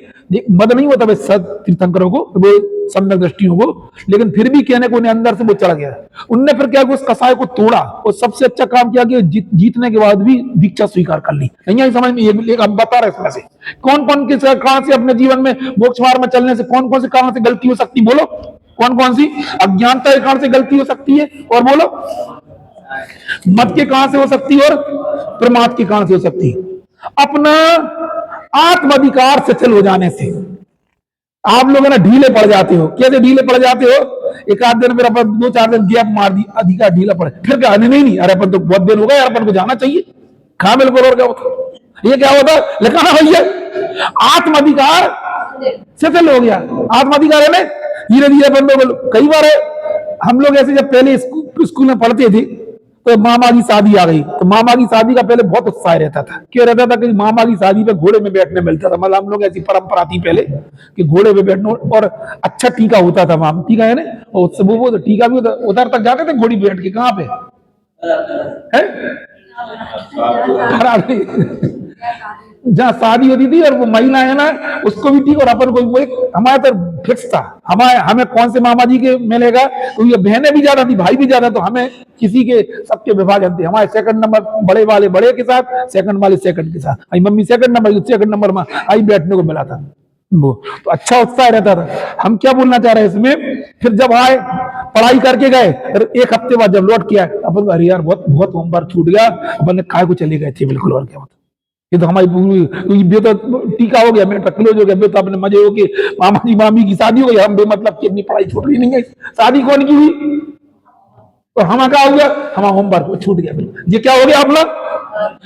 मत नहीं होता भाई तीर्थंकरों को, वो सम्यक दृष्टियों को, लेकिन फिर भी कहने को उन्हें अंदर से वो चढ़ गया। उनने फिर क्या, उस कसाय को तोड़ा और सबसे अच्छा काम किया कि जीतने के बाद भी दीक्षा स्वीकार कर ली। नहीं समझ में, ये अब बता रहे इसमें से कौन कौन के कहां से अपने जीवन में मोक्ष मार्ग में चलने से कौन कौन से कारण से गलती हो सकती, बोलो कौन कौन सी। अज्ञानता के कारण से गलती हो सकती है, और बोलो मत के कारण से हो सकती है, और प्रमाद के कारण से हो सकती है। अपना आत्माधिकार शिथिल हो जाने से आप लोग ना ढीले पड़ जाते हो। कैसे ढीले पड़ जाते हो, एक आध दिन फिर अपन 2-4 दिन गैप मार दी, अधिकार ढीला पड़े, फिर क्या नहीं अरे अपन तो बहुत दिन हो गया यार, अपन को जाना चाहिए, कहां बिल्कुल। और क्या होता, ये क्या होता, लिखाना भैया आत्माधिकार शिथिल हो गया। आत्माधिकार है ना, धीरे धीरे अपन लोग, कई बार हम लोग ऐसे जब पहले स्कूल में पढ़ते थे तो मामा की शादी आ गई, तो मामा की शादी का पहले बहुत उत्साह रहता था। क्यों रहता था कि मामा की शादी पे घोड़े में बैठने मिलता था। मतलब हम लोग ऐसी परंपरा थी पहले कि घोड़े पे बैठना, और अच्छा टीका होता था, मामा टीका है ना, और उससे वो टीका भी उधर तक जाते थे घोड़ी बैठ के, कहाँ पे है जहाँ शादी होती थी, और वो महिला है ना उसको भी ठीक, और अपन को एक हमारे तो फिक्स था, हमें कौन से मामा जी के मिलेगा, तो ये बहनें भी ज्यादा थी, भाई भी ज्यादा, तो हमें किसी के सबके विभाजन थे। हमारे सेकंड नंबर बड़े वाले बड़े के साथ, सेकंड वाले सेकंड के साथ, आई मम्मी सेकंड नंबर में आई बैठने को मिला था वो, तो अच्छा उत्साह रहता था। हम क्या बोलना चाह रहे हैं इसमें, फिर जब आए पढ़ाई करके गए, एक हफ्ते बाद जब लौट के आए, अपन अरे यार बहुत बहुत होमवर्क छूट गया, अपन ने काय को चले गए थे बिल्कुल। और क्या होता, ये तो हमारी पूरी तो टीका हो गया, मेरा क्लोज हो गया, तो अपने मजे हो के मामा जी मामी की शादी हो गई, हम बेमतलब की अपनी पढ़ाई छूट रही नहीं है। शादी कौन की हुई, तो हमारा क्या हो गया, हमारा होमवर्क छूट गया बिल्कुल। ये क्या हो गया अपना,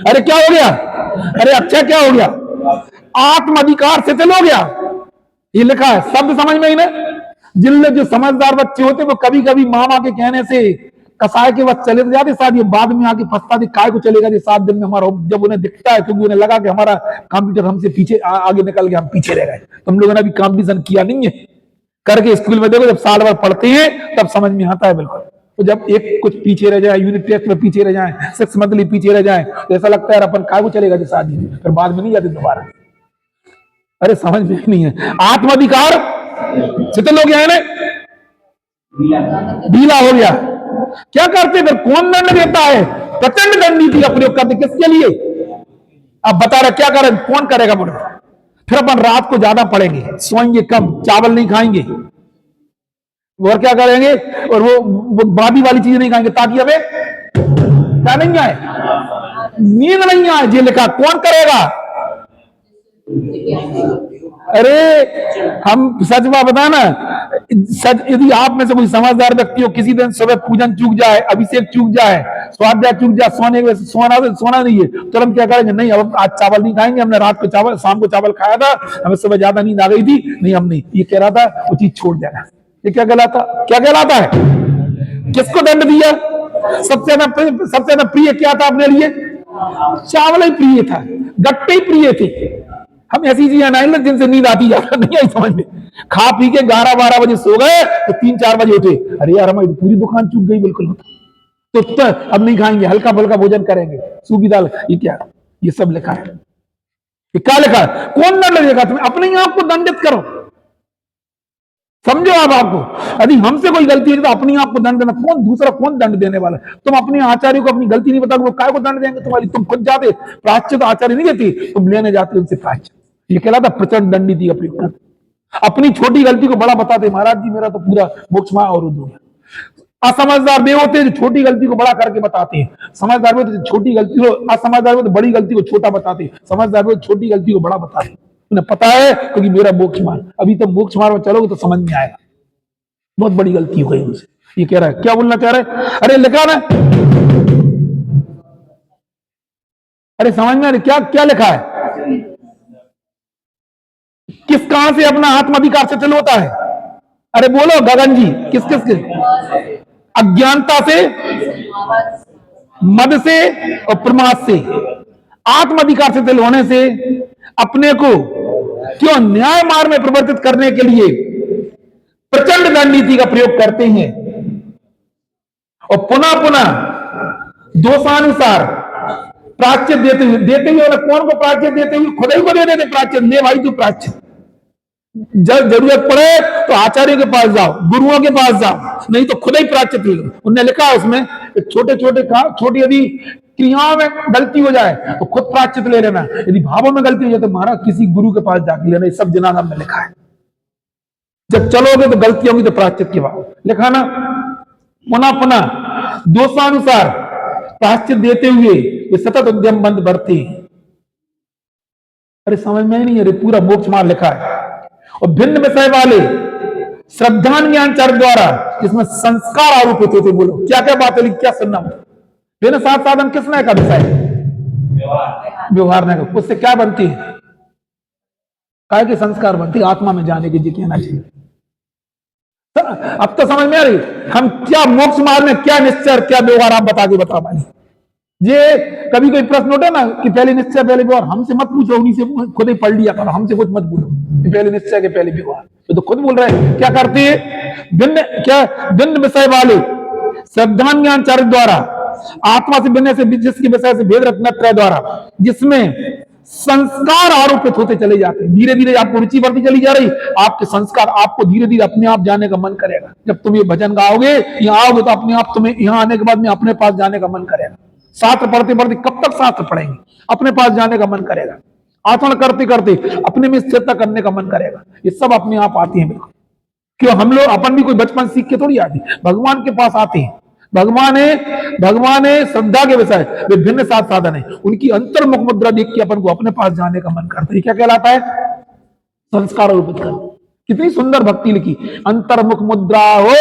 अरे क्या हो गया, अरे अच्छा क्या हो गया, आत्माधिकार शिथिल हो गया। ये लिखा है, शब्द समझ में ही ना। जिनमें जो समझदार बच्चे होते वो कभी कभी मामा के कहने से कसाय के वक्त चले जाते, शायद ये बाद में आके पछताते काय को चलेगा ये 7 दिन में हमारा, जब उन्हें दिखता है, क्योंकि उन्हें लगा कि हमारा कंप्यूटर हमसे पीछे आगे निकल गया, हम पीछे रह गए। तुम लोगों ने अभी कंपटीशन किया नहीं है करके, स्कूल में देखो जब साल भर पढ़ते हैं तब समझ में आता है बिल्कुल। तो जब एक कुछ पीछे रह जाए, यूनिट टेस्ट में पीछे रह जाए, 6 मंथली पीछे रह जाए, तो ऐसा लगता है अपन काय को चलेगा जो शादी में, फिर बाद में नहीं जाते दोबारा। अरे समझ में नहीं है, आत्माधिकार शिथिल हो गया है ना, ढीला हो गया। क्या करते फिर, कौन दंड देता है, प्रचंड दंड नीति का प्रयोग करते, किसके लिए, अब बता रहे क्या करें, कौन करेगा बोलो। फिर अपन रात को ज्यादा पढ़ेंगे, सोएंगे कम, चावल नहीं खाएंगे, और क्या करेंगे, और वो बादी वाली चीजें नहीं खाएंगे, ताकि हमें क्या नहीं आए, नींद नहीं आए। ये लिखा, कौन करेगा, अरे हम सच बात बताना, सच यदि आप में से कोई समझदार व्यक्ति हो, किसी दिन सुबह पूजन चूक जाए, अभिषेक चूक जाए, स्वाध्याय चूक जाए, सोना नहीं है, तुरंत क्या करेंगे, नहीं अब आज चावल नहीं खाएंगे, हमने रात को चावल, शाम को चावल खाया था, हमें सुबह ज्यादा नींद आ गई थी, नहीं हम नहीं, ये कह रहा था वो चीज छोड़ देना। ये क्या कहलाता है, किसको दंड दिया, सबसे ज्यादा प्रिय क्या था अपने लिए, चावल ही प्रिय था, गट्टे ही प्रिय थे। हम ऐसी चीजें ना जिनसे नींद आती ज्यादा नहीं आई समझ में, खा पी के 11-12 बजे सो गए तो 3-4 बजे उठे, अरे यार हमारी पूरी दुकान चूक गई बिल्कुल, तो अब नहीं खाएंगे, हल्का फुल्का भोजन करेंगे, सूखी दाल। ये क्या, ये सब लिखा है, ये क्या लिखा है, कौन दंड देगा तुम्हें, अपने आप को दंडित करो, समझो आप आपको, यदि हमसे कोई गलती है तो अपने आप को दंड देना, कौन दंड देने वाला है। तुम अपने आचार्य को अपनी गलती नहीं बता, वो काय को दंड देंगे तुम्हारी, तुम खुद जाते प्रायश्चित आचार्य नहीं देती, तुम लेने जाते उनसे प्रायश्चित। ये कहलाता प्रचंड दंड नीति का प्रयोग। अपनी छोटी गलती को बड़ा बताते, महाराज जी मेरा तो पूरा मोक्ष मार्ग अवरुद्ध हो गया। असमझदार वे होते हैं जो छोटी गलती को बड़ा करके बताते हैं। समझदार वे होते हैं जो छोटी गलती को, असमझदार वे तो बड़ी गलती को छोटा बताते हैं, समझदार वे छोटी गलती को बड़ा बताते हैं। उन्हें पता है क्योंकि मेरा मोक्ष मार्ग, अभी तो मोक्ष मार्ग में चलोगे तो समझ में आएगा बहुत बड़ी गलती हो गई उनसे। ये कह रहा है, क्या बोलना चाह रहा है? अरे लिखा ना, अरे समझ में, अरे क्या क्या लिखा है? किस कहां से अपना आत्माधिकार शिथिल होता है? अरे बोलो गगन जी, किस किस के? अज्ञानता से, मद से और प्रमाद से। आत्माधिकार शिथिल होने से अपने को क्यों न्याय मार्ग में परिवर्तित करने के लिए प्रचंड रणनीति का प्रयोग करते हैं और पुनः पुनः दोषानुसार प्राच्य देते हुए कौन को प्राच्य देते हुए? खुद ही को दे देते प्राच्य। ले भाई तू प्राच्य, जब जरूरत पड़े तो आचार्य के पास जाओ, गुरुओं के पास जाओ, नहीं तो खुद ही प्राच्य ले लो। उन्होंने लिखा है उसमें छोटे छोटे छोटी यदि क्रियाओं में गलती हो जाए तो खुद प्राच्य ले लेना, यदि भावों में गलती हो जाए तो महाराज किसी गुरु के पास जाके लेना। ये सब जनानाम में लिखा है। जब चलोगे तो गलती होगी तो प्राच्य की बात लिखा ना। पुनः पुनः दोषानुसार प्राश्चित देते हुए वे सतत उद्यम बंद बढ़ते। अरे समझ में नहीं, अरे पूरा मोक्ष मार्ग लिखा है। और भिन्न विषय वाले श्रद्धान ज्ञान चर द्वारा जिसमें संस्कार आरोपित होते। बोलो क्या क्या बात है, क्या सुनना हो? भिन्न सात साधन किसने का विषय? व्यवहार नहीं, उससे क्या बनती है? काय के संस्कार बनती है? आत्मा में जाने की जी कहना चाहिए। अब तो समझ में आ रही हम क्या मोक्ष मार्ग में क्या निश्चय क्या व्यवहार आप बता के बता पाए। ये कभी कोई प्रश्न उठे ना कि पहले निश्चय पहले व्यवहार, हमसे मत पूछो, उन्हीं से खुद ही पढ़ लिया करो, हमसे कुछ मत बोलो पहले निश्चय के पहले व्यवहार। तो खुद बोल रहे हैं क्या करते हैं? भिन्न विषय वाले श्रद्धान ज्ञान चार्य द्वारा आत्मा से भिन्न से जिसके विषय से भेद रत्नत्रय द्वारा जिसमें संस्कार आरोपित होते चले जाते हैं। धीरे धीरे आपको रुचि बढ़ती चली जा रही, आपके संस्कार आपको धीरे धीरे अपने आप जाने का मन करेगा। जब तुम ये भजन गाओगे, यहाँ आओगे तो अपने आप तुम्हें यहाँ आने के बाद में अपने पास जाने का मन करेगा। शास्त्र पढ़ते पढ़ते कब तक शास्त्र पढ़ेंगे? अपने पास जाने का मन करेगा। आचरण करते करते अपने में स्थिरता करने का मन करेगा। ये सब अपने आप आती है। बिल्कुल क्यों हम लोग अपन भी कोई बचपन सीख के थोड़ी आती, भगवान के पास आते हैं। भगवान है श्रद्धा के विषय विभिन्न सात साधन है, उनकी अंतर्मुख मुद्रा देख के अपन को अपने पास जाने का मन करता है। क्या कहलाता है? संस्कार आरोपित कर। कितनी सुंदर भक्ति लिखी, अंतर्मुख मुद्रा हो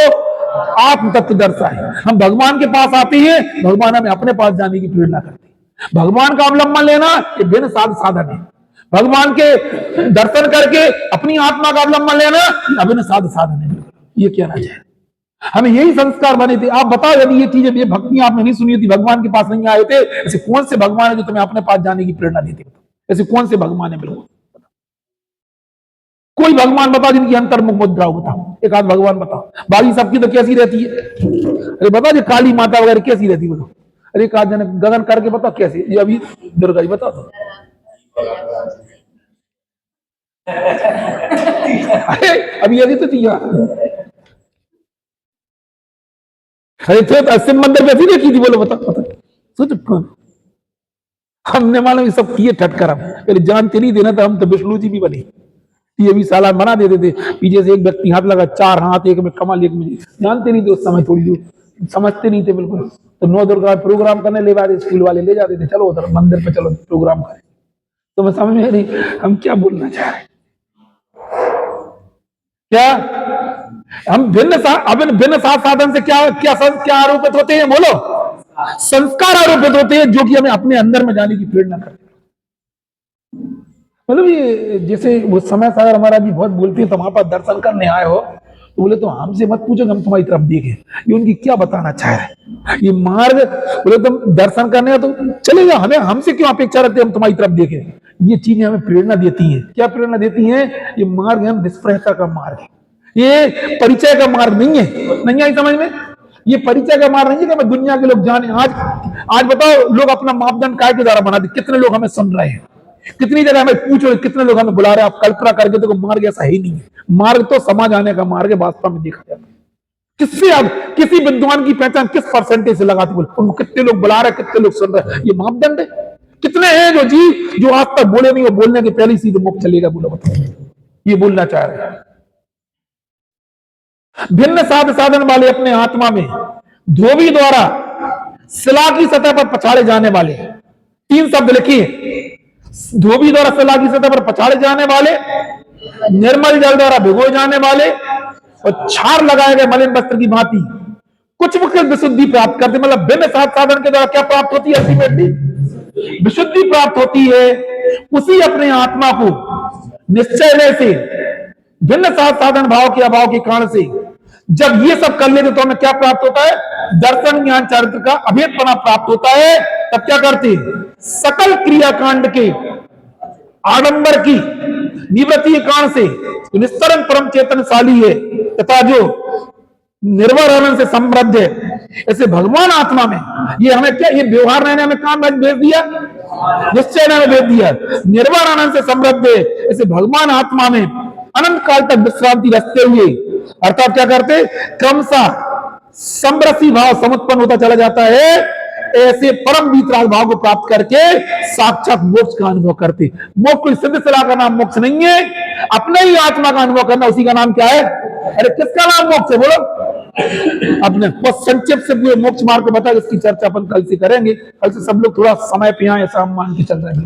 आत्म तत्व दर्शाए। हम भगवान के पास आते हैं, भगवान हमें अपने पास जाने की प्रेरणा करते हैं। भगवान का अवलंबन लेना ये भिन्न साधन है। भगवान के दर्शन करके अपनी आत्मा का अवलंबन लेना अभिन्न साधन है। ये कहना चाहिए। हमें यही संस्कार बने थे। आप बताओ यदि ये चीजें ये भक्ति आपने नहीं सुनी थी, भगवान के पास नहीं आए थे, ऐसे कौन से भगवान है जो तुम्हें अपने पास जाने की प्रेरणा देते? ऐसे कौन से भगवान है? बिल्कुल कोई भगवान बताओ जिनकी अंतर्मुख मुद्रा हो, बताओ एक आध भगवान बताओ। बाकी सबकी तो कैसी रहती है? अरे बताओ जो काली माता वगैरह कैसी रहती है? अरे एक आध जन गगन करके बताओ कैसे? ये अभी दुर्गा जी बताओ तो। अरे अभी अभी तो थी। अरे तो शिव मंदिर में देखी थी? बोलो बताओ। सोच हमने मालूम सब किए ठटकर, हम पहले जानते नहीं देना था। हम तो विष्णु जी भी बने, ये भी साला बना देते थे। पीछे से एक व्यक्ति हाथ लगा, चार हाथ, एक में कमल, एक में जानते नहीं थे उस समय, थोड़ी दूर समझते नहीं थे बिल्कुल। तो 9 दुर्गा प्रोग्राम करने ले जाते, स्कूल वाले ले जाते थे, चलो उधर मंदिर पे चलो प्रोग्राम करें। तो मैं समझ में नहीं हम क्या बोलना चाह रहे। क्या हम भिन्न साधन से क्या आरोपित होते हैं? बोलो संस्कार आरोपित होते हैं जो कि हमें अपने अंदर में जाने की प्रेरणा करते हैं। मतलब ये जैसे वो समय सागर हमारा भी बहुत बोलते हैं, तो हमारे पास दर्शन करने आए हो तो बोले तो हमसे मत पूछो, हम तुम्हारी तरफ देखें। ये उनकी क्या बताना चाह रहे हैं? ये मार्ग बोले तुम दर्शन करने तो चलेगा, हमें हमसे क्यों अपेक्षा रखते हम तुम्हारी तरफ देखें? ये चीजें हमें प्रेरणा देती हैं। क्या प्रेरणा देती हैं? ये मार्ग है निष्प्रहता का मार्ग है, ये परिचय का मार्ग नहीं है। नहीं आई समझ में? ये परिचय का मार्ग नहीं है कि हमें दुनिया के लोग जाने। आज बताओ लोग अपना मापदंड काय के द्वारा बनाते? कितने लोग हमें सुन रहे हैं? कितनी जगह हमें पूछो कितने लोग हमें बुला रहे हैं? आप कल्पना करके देखो, मार्ग ऐसा ही नहीं है। मार्ग तो समाज आने का मार्ग है। वास्तव में देखा जाता है किससे आप किसी विद्वान की पहचान किस परसेंटेज से लगाते? बोले उनको कितने लोग बुला रहे हैं, कितने लोग सुन रहे हैं, ये मापदंड है। कितने हैं जो आज तक बोले नहीं और बोलने के पहले सीधे मुख चलेगा? बोलो बताओ, ये बोलना चाह रहे हैं। भिन्न साध साधन वाले अपने आत्मा में धोबी द्वारा शिला की सतह पर पछाड़े जाने वाले, 3 शब्द लिखिए, धोबी द्वारा शिला की सतह पर पछाड़े जाने वाले, निर्मल जल द्वारा भिगोए जाने वाले और छार लगाए गए मलिन वस्त्र की भांति कुछ मुख्य विशुद्धि प्राप्त करते। मतलब भिन्न साध साधन के द्वारा क्या प्राप्त होती है? अल्टीमेटली विशुद्धि प्राप्त होती है। उसी अपने आत्मा को निश्चय से भिन्न साध साधन भाव के अभाव के कारण से जब ये सब कर लेते तो हमें क्या प्राप्त होता है? दर्शन ज्ञान चारित्र का अभेदपना प्राप्त होता है। तब क्या करते? सकल क्रियाकांड के आडंबर की निवृत्ति के कारण से जो निस्तरण परम चेतनशाली है तथा जो निर्भर आनंद से समृद्ध है, ऐसे भगवान आत्मा में ये हमें क्या, ये व्यवहार रहने हमें काम भेज दिया, निश्चय ने भेज दिया, निर्भर आनंद से समृद्ध है, ऐसे भगवान आत्मा में अनंत काल तक विश्रांति रखते हुए अर्थात क्या करते? क्रमशः समरसी भाव समुत्पन्न होता चला जाता है। ऐसे परम वीतराग भाव को प्राप्त करके साक्षात मोक्ष का अनुभव करते। मोक्ष कोई सिद्ध सलाह का नाम मोक्ष नहीं है, अपने ही आत्मा का अनुभव करना, उसी का नाम क्या है? अरे किसका नाम मोक्ष है बोलो? अपने बस संक्षिप्त से पूरे मोक्ष मार्ग को बता, इसकी चर्चा अपन कल से करेंगे। कल से सब लोग थोड़ा समय पे आए, ऐसा हम मान के चल रहे हैं।